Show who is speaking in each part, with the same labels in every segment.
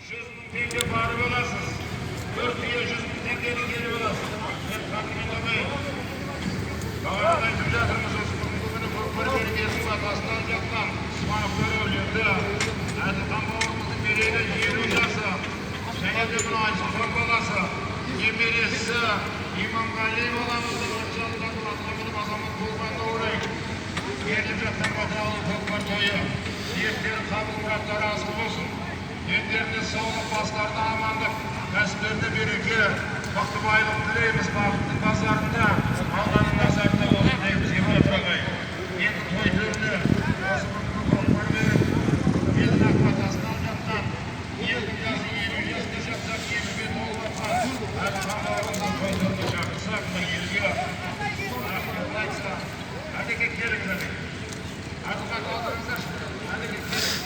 Speaker 1: 100 bin tenge barib olasiz. 4 tuya 100 bin tengeni kelib olasiz. Men taqdim etamayın. Bağırdan aytib жатырмыз осы күні көкпар берекесінің батасынан жатқан Usmonovlar өлеңді Әділхан бауырымыздың мерейлі 20 жасы және де мына Айсұлтан баласы немересі Иманғали баламыздың отжалдан атқамылым азамат болғанына орай беріліп жатқан баталы көкпар тойы ниеттері қабыл мұраттары асыл болсын. Ендеріне саулық, бастарына амандық, кәсіптеріне береке, бақтыбайлық тілейміз. Бақыттың базарында, алланың назарында болсын дейміз. Емат ағай. Енді той төріне осы бір көкпар беріп, елдің ақ батасынан жатқан, елдің жасы 50 жасқа жатсақ, 50-ге толып жатқан Әділхан бауырымыздың той төріне шақырсақ, мына елге рахмет айтса, әдеке келіңіз әдеке. Әділхан алдырыңыздаршы, әдеке келіңіз.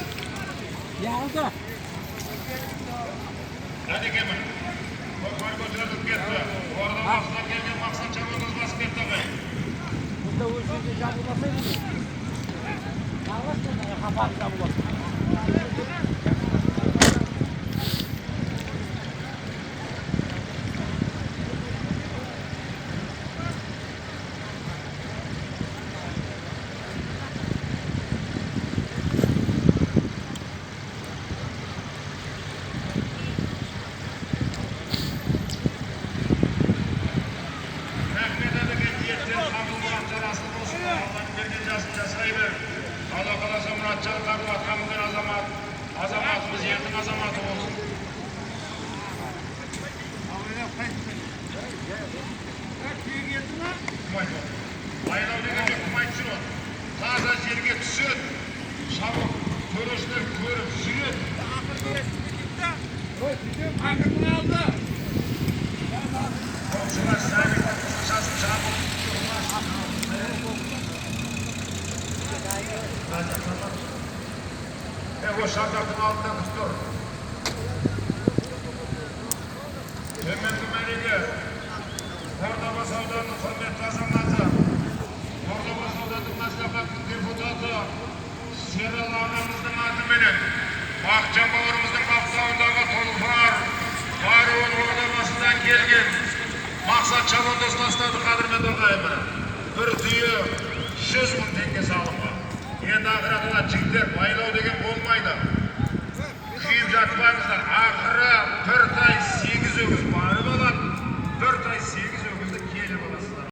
Speaker 2: Алды.
Speaker 1: Әдеке мін, көкпар көтеріліп кетті. Орда басына келген мақсат жабылғыз басып кетті ағай.
Speaker 2: Бұнда өз жерде жабылмасайды. Жалғыз тұрды, қапағы жабылады.
Speaker 1: Азаматымыз елдің азаматы болсын. Байлау деген жоқ, кім айтып жүр. Таза жерге түседі, шабық төрешілер көріп жүреді.
Speaker 2: Ақырын алды.
Speaker 1: Қомшылар сәбек, қысқашасын жабық. Осы шаңдақтың алдынан күтіп тұр. Төменгі мәреге Ордабасы ауданының құрметті азаматы, Ордабасы аудандық мәслихаттың депутаты Серал ағамыздың атыменен Бақытжан бауырымыздың бақтауындағы тұлпар баруын Ордабасыдан келген мақсат шабандоз тастады. Қадірменді ағайын, бір түйе 100 мың теңге салымға. Енді ақыратыда жігіттер байлау деген болмайды. Күйіп жатпаңыздар. Ақыры бір тай 8 өгіз.